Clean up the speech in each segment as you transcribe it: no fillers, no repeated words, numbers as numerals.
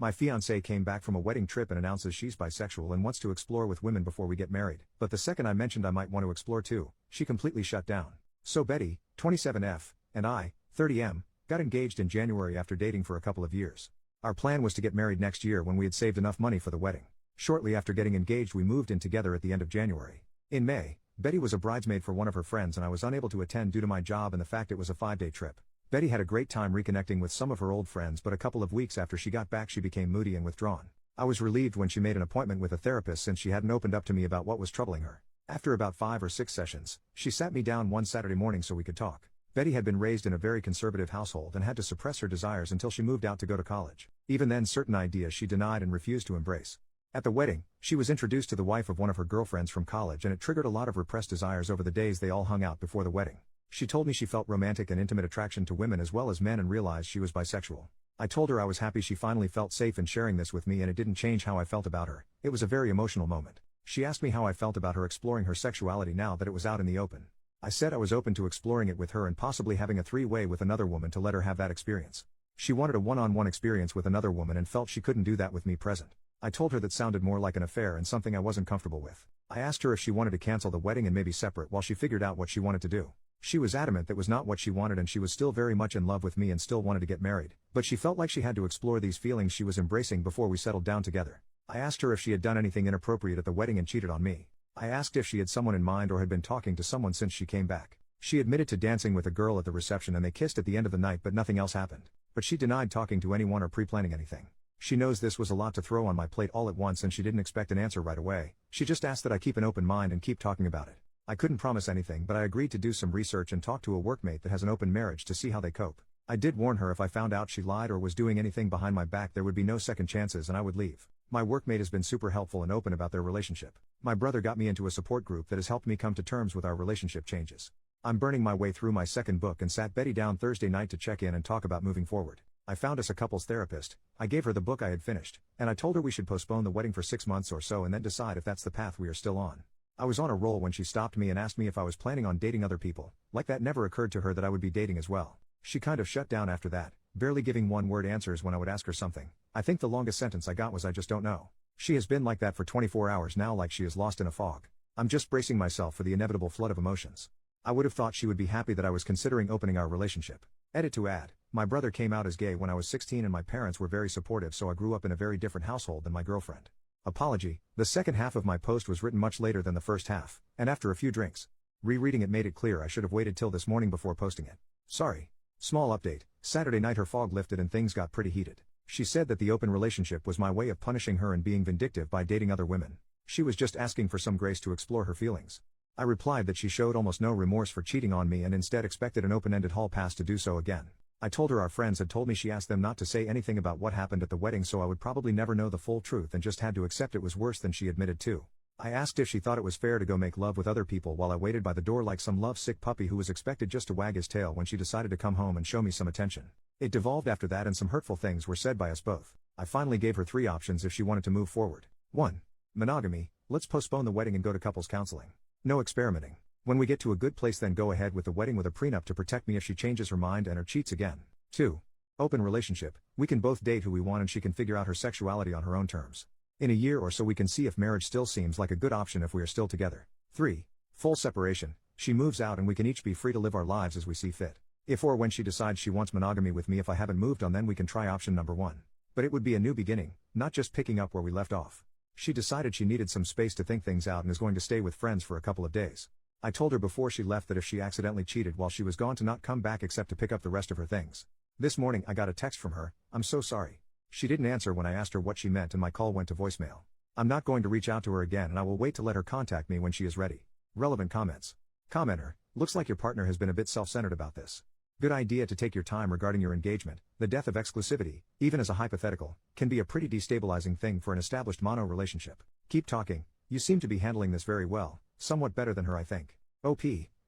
My fiancée came back from a wedding trip and announces she's bisexual and wants to explore with women before we get married. But the second I mentioned I might want to explore too, she completely shut down. So Betty, 27F, and I, 30M, got engaged in January after dating for a couple of years. Our plan was to get married next year when we had saved enough money for the wedding. Shortly after getting engaged we moved in together at the end of January. In May, Betty was a bridesmaid for one of her friends and I was unable to attend due to my job and the fact it was a 5-day trip. Betty had a great time reconnecting with some of her old friends, but a couple of weeks after she got back she became moody and withdrawn. I was relieved when she made an appointment with a therapist since she hadn't opened up to me about what was troubling her. After about 5 or 6 sessions, she sat me down one Saturday morning so we could talk. Betty had been raised in a very conservative household and had to suppress her desires until she moved out to go to college. Even then certain ideas she denied and refused to embrace. At the wedding, she was introduced to the wife of one of her girlfriends from college and it triggered a lot of repressed desires over the days they all hung out before the wedding. She told me she felt romantic and intimate attraction to women as well as men and realized she was bisexual. I told her I was happy she finally felt safe in sharing this with me and it didn't change how I felt about her. It was a very emotional moment. She asked me how I felt about her exploring her sexuality now that it was out in the open. I said I was open to exploring it with her and possibly having a 3-way with another woman to let her have that experience. She wanted a one-on-one experience with another woman and felt she couldn't do that with me present. I told her that sounded more like an affair and something I wasn't comfortable with. I asked her if she wanted to cancel the wedding and maybe separate while she figured out what she wanted to do. She was adamant that was not what she wanted and she was still very much in love with me and still wanted to get married, but she felt like she had to explore these feelings she was embracing before we settled down together. I asked her if she had done anything inappropriate at the wedding and cheated on me. I asked if she had someone in mind or had been talking to someone since she came back. She admitted to dancing with a girl at the reception and they kissed at the end of the night but nothing else happened. But she denied talking to anyone or pre-planning anything. She knows this was a lot to throw on my plate all at once and she didn't expect an answer right away. She just asked that I keep an open mind and keep talking about it. I couldn't promise anything but I agreed to do some research and talk to a workmate that has an open marriage to see how they cope. I did warn her if I found out she lied or was doing anything behind my back there would be no second chances and I would leave. My workmate has been super helpful and open about their relationship. My brother got me into a support group that has helped me come to terms with our relationship changes. I'm burning my way through my second book and sat Betty down Thursday night to check in and talk about moving forward. I found us a couples therapist, I gave her the book I had finished, and I told her we should postpone the wedding for 6 months or so and then decide if that's the path we are still on. I was on a roll when she stopped me and asked me if I was planning on dating other people, like that never occurred to her that I would be dating as well. She kind of shut down after that, barely giving one-word answers when I would ask her something. I think the longest sentence I got was I just don't know. She has been like that for 24 hours now, like she is lost in a fog. I'm just bracing myself for the inevitable flood of emotions. I would have thought she would be happy that I was considering opening our relationship. Edit to add, my brother came out as gay when I was 16 and my parents were very supportive, so I grew up in a very different household than my girlfriend. Apology, the second half of my post was written much later than the first half, and after a few drinks. Rereading it made it clear I should have waited till this morning before posting it. Sorry. Small update, Saturday night her fog lifted and things got pretty heated. She said that the open relationship was my way of punishing her and being vindictive by dating other women. She was just asking for some grace to explore her feelings. I replied that she showed almost no remorse for cheating on me and instead expected an open-ended hall pass to do so again. I told her our friends had told me she asked them not to say anything about what happened at the wedding so I would probably never know the full truth and just had to accept it was worse than she admitted to. I asked if she thought it was fair to go make love with other people while I waited by the door like some love-sick puppy who was expected just to wag his tail when she decided to come home and show me some attention. It devolved after that and some hurtful things were said by us both. I finally gave her 3 options if she wanted to move forward. 1. Monogamy, let's postpone the wedding and go to couples counseling. No experimenting. When we get to a good place then go ahead with the wedding with a prenup to protect me if she changes her mind and or cheats again. 2. Open relationship, we can both date who we want and she can figure out her sexuality on her own terms. In a year or so we can see if marriage still seems like a good option if we are still together. 3. Full separation, she moves out and we can each be free to live our lives as we see fit. If or when she decides she wants monogamy with me if I haven't moved on then we can try option number 1. But it would be a new beginning, not just picking up where we left off. She decided she needed some space to think things out and is going to stay with friends for a couple of days. I told her before she left that if she accidentally cheated while she was gone to not come back except to pick up the rest of her things. This morning I got a text from her, I'm so sorry. She didn't answer when I asked her what she meant and my call went to voicemail. I'm not going to reach out to her again and I will wait to let her contact me when she is ready. Relevant comments. Commenter, looks like your partner has been a bit self-centered about this. Good idea to take your time regarding your engagement. The death of exclusivity, even as a hypothetical, can be a pretty destabilizing thing for an established mono relationship. Keep talking, you seem to be handling this very well, somewhat better than her I think. OP,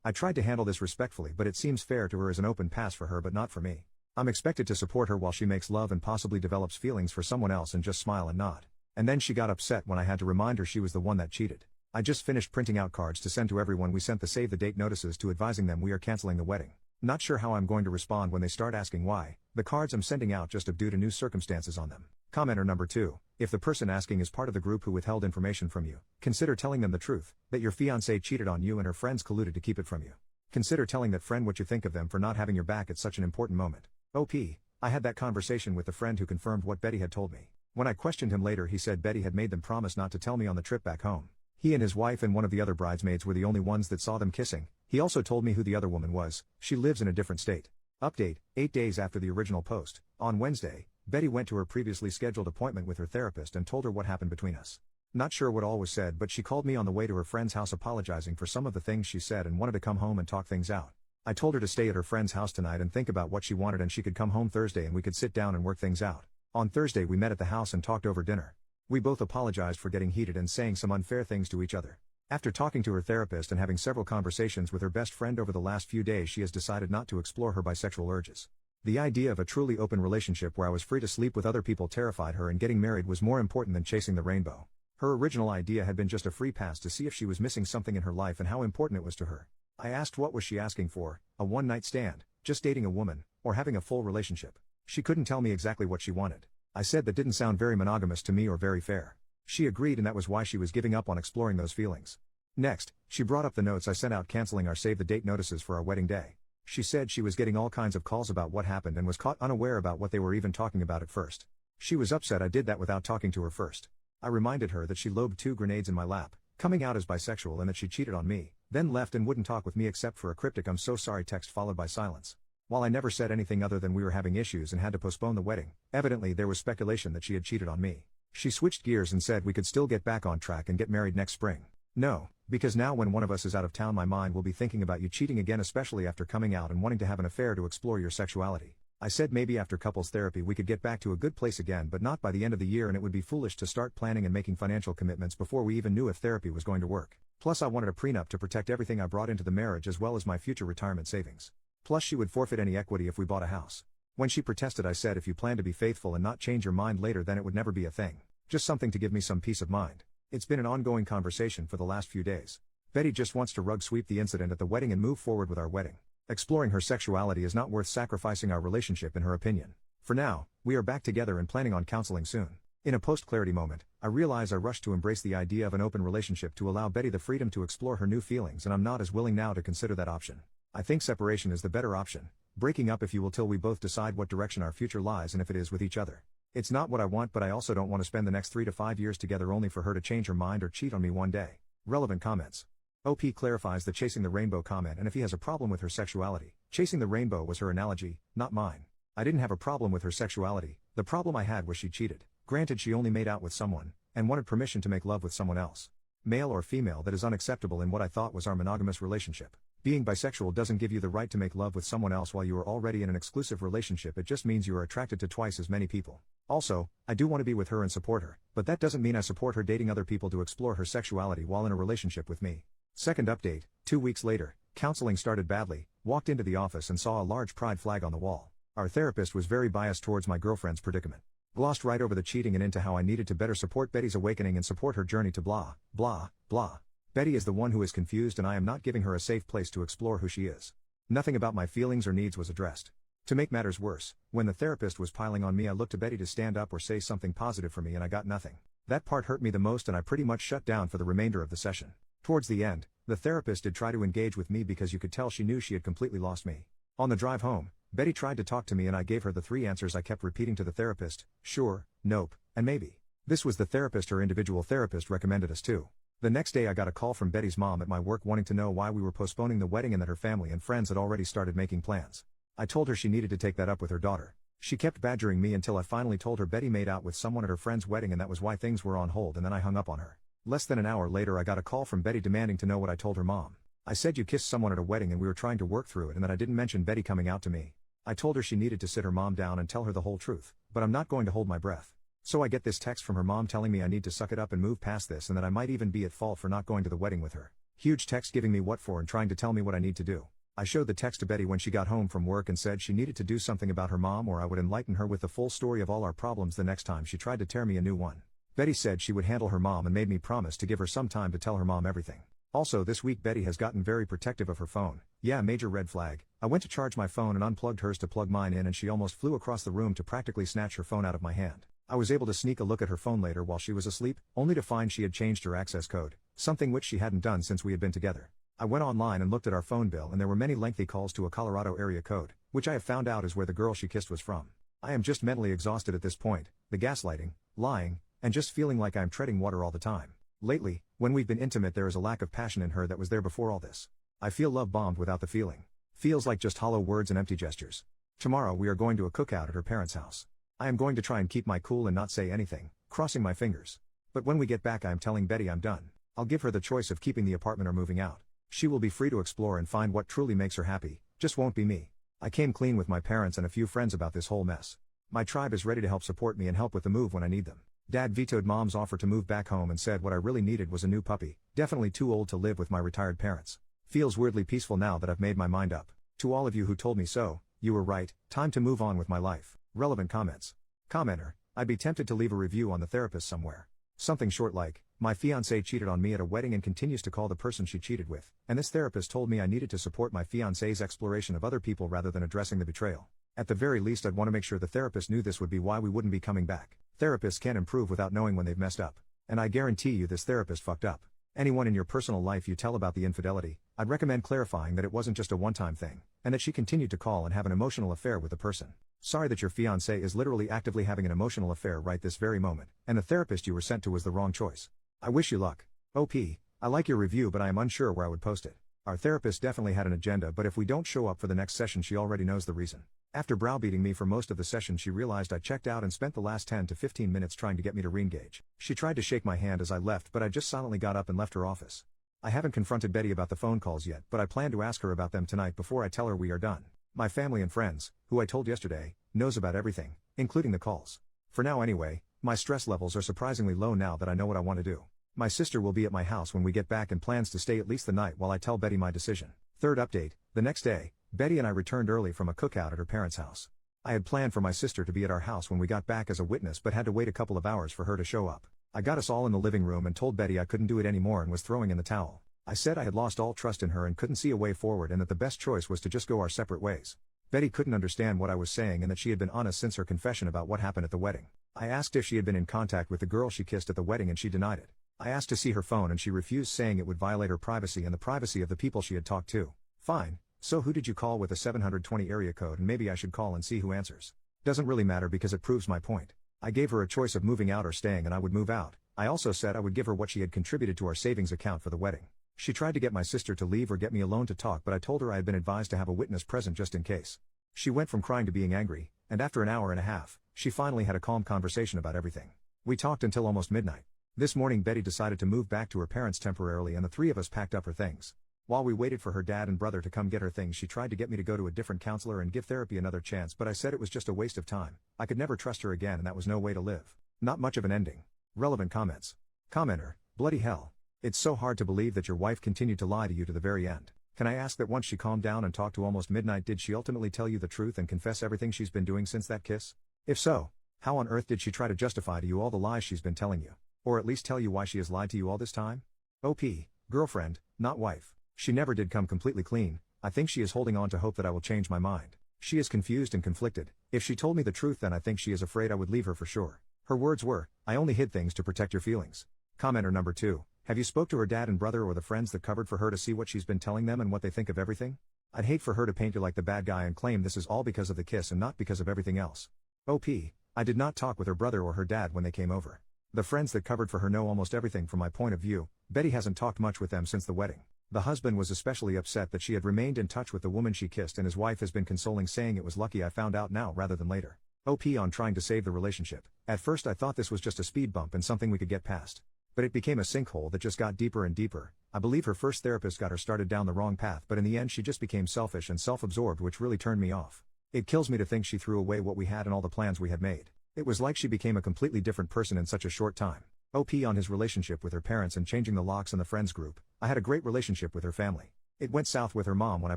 I tried to handle this respectfully but it seems fair to her as an open pass for her but not for me. I'm expected to support her while she makes love and possibly develops feelings for someone else and just smile and nod. And then she got upset when I had to remind her she was the one that cheated. I just finished printing out cards to send to everyone. We sent the save the date notices to advising them we are canceling the wedding. Not sure how I'm going to respond when they start asking why. The cards I'm sending out just have due to new circumstances on them. Commenter number 2. If the person asking is part of the group who withheld information from you, consider telling them the truth, that your fiancée cheated on you and her friends colluded to keep it from you. Consider telling that friend what you think of them for not having your back at such an important moment. OP. I had that conversation with the friend who confirmed what Betty had told me. When I questioned him later, he said Betty had made them promise not to tell me on the trip back home. He and his wife and one of the other bridesmaids were the only ones that saw them kissing. He also told me who the other woman was. She lives in a different state. Update, 8 days after the original post, on Wednesday, Betty went to her previously scheduled appointment with her therapist and told her what happened between us. Not sure what all was said, but she called me on the way to her friend's house apologizing for some of the things she said and wanted to come home and talk things out. I told her to stay at her friend's house tonight and think about what she wanted, and she could come home Thursday and we could sit down and work things out. On Thursday we met at the house and talked over dinner. We both apologized for getting heated and saying some unfair things to each other. After talking to her therapist and having several conversations with her best friend over the last few days, she has decided not to explore her bisexual urges. The idea of a truly open relationship where I was free to sleep with other people terrified her, and getting married was more important than chasing the rainbow. Her original idea had been just a free pass to see if she was missing something in her life and how important it was to her. I asked what was she asking for, a one-night stand, just dating a woman, or having a full relationship. She couldn't tell me exactly what she wanted. I said that didn't sound very monogamous to me or very fair. She agreed, and that was why she was giving up on exploring those feelings. Next, she brought up the notes I sent out canceling our save-the-date notices for our wedding day. She said she was getting all kinds of calls about what happened and was caught unaware about what they were even talking about at first. She was upset I did that without talking to her first. I reminded her that she lobbed 2 grenades in my lap, coming out as bisexual, and that she cheated on me, then left and wouldn't talk with me except for a cryptic "I'm so sorry" text followed by silence. While I never said anything other than we were having issues and had to postpone the wedding, evidently there was speculation that she had cheated on me. She switched gears and said we could still get back on track and get married next spring. No, because now when one of us is out of town my mind will be thinking about you cheating again, especially after coming out and wanting to have an affair to explore your sexuality. I said maybe after couples therapy we could get back to a good place again, but not by the end of the year, and it would be foolish to start planning and making financial commitments before we even knew if therapy was going to work. Plus I wanted a prenup to protect everything I brought into the marriage as well as my future retirement savings. Plus she would forfeit any equity if we bought a house. When she protested I said if you plan to be faithful and not change your mind later then it would never be a thing. Just something to give me some peace of mind. It's been an ongoing conversation for the last few days. Betty just wants to rug sweep the incident at the wedding and move forward with our wedding. Exploring her sexuality is not worth sacrificing our relationship in her opinion. For now, we are back together and planning on counseling soon. In a post-clarity moment, I realize I rushed to embrace the idea of an open relationship to allow Betty the freedom to explore her new feelings, and I'm not as willing now to consider that option. I think separation is the better option. Breaking up if you will till we both decide what direction our future lies and if it is with each other. It's not what I want, but I also don't want to spend the next 3 to 5 years together only for her to change her mind or cheat on me one day. Relevant comments. OP clarifies the chasing the rainbow comment, and if he has a problem with her sexuality, chasing the rainbow was her analogy, not mine. I didn't have a problem with her sexuality, the problem I had was she cheated. Granted she only made out with someone, and wanted permission to make love with someone else. Male or female, that is unacceptable in what I thought was our monogamous relationship. Being bisexual doesn't give you the right to make love with someone else while you are already in an exclusive relationship, it just means you are attracted to twice as many people. Also, I do want to be with her and support her, but that doesn't mean I support her dating other people to explore her sexuality while in a relationship with me. Second update, 2 weeks later, counseling started badly, walked into the office and saw a large pride flag on the wall. Our therapist was very biased towards my girlfriend's predicament. Glossed right over the cheating and into how I needed to better support Betty's awakening and support her journey to blah, blah, blah. Betty is the one who is confused and I am not giving her a safe place to explore who she is. Nothing about my feelings or needs was addressed. To make matters worse, when the therapist was piling on me I looked to Betty to stand up or say something positive for me and I got nothing. That part hurt me the most and I pretty much shut down for the remainder of the session. Towards the end, the therapist did try to engage with me because you could tell she knew she had completely lost me. On the drive home, Betty tried to talk to me and I gave her the 3 answers I kept repeating to the therapist: sure, nope, and maybe. This was the therapist her individual therapist recommended us to. The next day I got a call from Betty's mom at my work wanting to know why we were postponing the wedding and that her family and friends had already started making plans. I told her she needed to take that up with her daughter. She kept badgering me until I finally told her Betty made out with someone at her friend's wedding and that was why things were on hold, and then I hung up on her. Less than an hour later I got a call from Betty demanding to know what I told her mom. I said you kissed someone at a wedding and we were trying to work through it and that I didn't mention Betty coming out to me. I told her she needed to sit her mom down and tell her the whole truth, but I'm not going to hold my breath. So I get this text from her mom telling me I need to suck it up and move past this and that I might even be at fault for not going to the wedding with her. Huge text giving me what for and trying to tell me what I need to do. I showed the text to Betty when she got home from work and said she needed to do something about her mom or I would enlighten her with the full story of all our problems the next time she tried to tear me a new one. Betty said she would handle her mom and made me promise to give her some time to tell her mom everything. Also this week Betty has gotten very protective of her phone. Yeah, major red flag. I went to charge my phone and unplugged hers to plug mine in and she almost flew across the room to practically snatch her phone out of my hand. I was able to sneak a look at her phone later while she was asleep, only to find she had changed her access code, something which she hadn't done since we had been together. I went online and looked at our phone bill and there were many lengthy calls to a Colorado area code, which I have found out is where the girl she kissed was from. I am just mentally exhausted at this point, the gaslighting, lying, and just feeling like I am treading water all the time. Lately, when we've been intimate there is a lack of passion in her that was there before all this. I feel love bombed without the feeling. Feels like just hollow words and empty gestures. Tomorrow we are going to a cookout at her parents' house. I am going to try and keep my cool and not say anything, crossing my fingers. But when we get back I am telling Betty I'm done. I'll give her the choice of keeping the apartment or moving out. She will be free to explore and find what truly makes her happy, just won't be me. I came clean with my parents and a few friends about this whole mess. My tribe is ready to help support me and help with the move when I need them. Dad vetoed Mom's offer to move back home and said what I really needed was a new puppy, definitely too old to live with my retired parents. Feels weirdly peaceful now that I've made my mind up. To all of you who told me so, you were right, time to move on with my life. Relevant comments. Commenter, I'd be tempted to leave a review on the therapist somewhere. Something short like, my fiancée cheated on me at a wedding and continues to call the person she cheated with, and this therapist told me I needed to support my fiancée's exploration of other people rather than addressing the betrayal. At the very least I'd want to make sure the therapist knew this would be why we wouldn't be coming back. Therapists can't improve without knowing when they've messed up. And I guarantee you this therapist fucked up. Anyone in your personal life you tell about the infidelity, I'd recommend clarifying that it wasn't just a one-time thing, and that she continued to call and have an emotional affair with the person. Sorry that your fiancé is literally actively having an emotional affair right this very moment, and the therapist you were sent to was the wrong choice. I wish you luck. OP, I like your review but I am unsure where I would post it. Our therapist definitely had an agenda but if we don't show up for the next session she already knows the reason. After browbeating me for most of the session she realized I checked out and spent the last 10 to 15 minutes trying to get me to re-engage. She tried to shake my hand as I left but I just silently got up and left her office. I haven't confronted Betty about the phone calls yet but I plan to ask her about them tonight before I tell her we are done. My family and friends, who I told yesterday, knows about everything, including the calls. For now anyway, my stress levels are surprisingly low now that I know what I want to do. My sister will be at my house when we get back and plans to stay at least the night while I tell Betty my decision. Third update, the next day, Betty and I returned early from a cookout at her parents' house. I had planned for my sister to be at our house when we got back as a witness but had to wait a couple of hours for her to show up. I got us all in the living room and told Betty I couldn't do it anymore and was throwing in the towel. I said I had lost all trust in her and couldn't see a way forward and that the best choice was to just go our separate ways. Betty couldn't understand what I was saying and that she had been honest since her confession about what happened at the wedding. I asked if she had been in contact with the girl she kissed at the wedding and she denied it. I asked to see her phone and she refused, saying it would violate her privacy and the privacy of the people she had talked to. Fine, so who did you call with a 720 area code, and maybe I should call and see who answers. Doesn't really matter because it proves my point. I gave her a choice of moving out or staying and I would move out. I also said I would give her what she had contributed to our savings account for the wedding. She tried to get my sister to leave or get me alone to talk but I told her I had been advised to have a witness present just in case. She went from crying to being angry, and after an hour and a half, she finally had a calm conversation about everything. We talked until almost midnight. This morning Betty decided to move back to her parents temporarily and the three of us packed up her things. While we waited for her dad and brother to come get her things she tried to get me to go to a different counselor and give therapy another chance but I said it was just a waste of time. I could never trust her again and that was no way to live. Not much of an ending. Relevant comments. Commenter, bloody hell. It's so hard to believe that your wife continued to lie to you to the very end. Can I ask that once she calmed down and talked to almost midnight did she ultimately tell you the truth and confess everything she's been doing since that kiss? If so, how on earth did she try to justify to you all the lies she's been telling you? Or at least tell you why she has lied to you all this time? OP, girlfriend, not wife. She never did come completely clean. I think she is holding on to hope that I will change my mind. She is confused and conflicted. If she told me the truth then I think she is afraid I would leave her for sure. Her words were, I only hid things to protect your feelings. Commenter number 2. Have you spoke to her dad and brother or the friends that covered for her to see what she's been telling them and what they think of everything? I'd hate for her to paint you like the bad guy and claim this is all because of the kiss and not because of everything else. OP, I did not talk with her brother or her dad when they came over. The friends that covered for her know almost everything from my point of view. Betty hasn't talked much with them since the wedding. The husband was especially upset that she had remained in touch with the woman she kissed and his wife has been consoling saying it was lucky I found out now rather than later. OP on trying to save the relationship. At first I thought this was just a speed bump and something we could get past. But it became a sinkhole that just got deeper and deeper. I believe her first therapist got her started down the wrong path but in the end she just became selfish and self-absorbed which really turned me off. It kills me to think she threw away what we had and all the plans we had made. It was like she became a completely different person in such a short time. OP on his relationship with her parents and changing the locks in the friends group. I had a great relationship with her family. It went south with her mom when I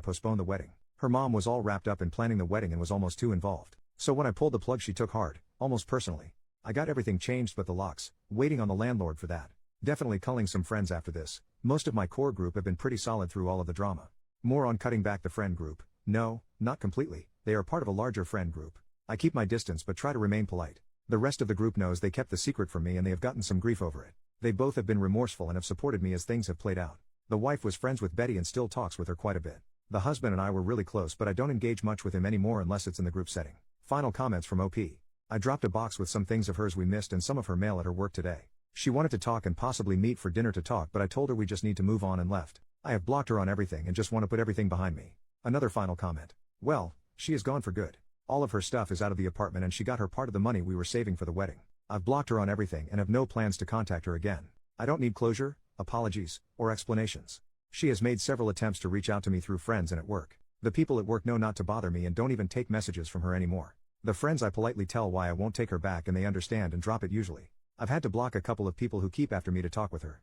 postponed the wedding. Her mom was all wrapped up in planning the wedding and was almost too involved. So when I pulled the plug she took hard, almost personally. I got everything changed but the locks, waiting on the landlord for that. Definitely culling some friends after this. Most of my core group have been pretty solid through all of the drama. More on cutting back the friend group. No, not completely, they are part of a larger friend group. I keep my distance but try to remain polite. The rest of the group knows they kept the secret from me and they have gotten some grief over it. They both have been remorseful and have supported me as things have played out. The wife was friends with Betty and still talks with her quite a bit. The husband and I were really close, but I don't engage much with him anymore unless it's in the group setting. Final comments from OP. I dropped a box with some things of hers we missed and some of her mail at her work today. She wanted to talk and possibly meet for dinner to talk, but I told her we just need to move on and left. I have blocked her on everything and just want to put everything behind me. Another final comment. Well, she is gone for good. All of her stuff is out of the apartment and she got her part of the money we were saving for the wedding. I've blocked her on everything and have no plans to contact her again. I don't need closure, apologies, or explanations. She has made several attempts to reach out to me through friends and at work. The people at work know not to bother me and don't even take messages from her anymore. The friends I politely tell why I won't take her back and they understand and drop it usually. I've had to block a couple of people who keep after me to talk with her.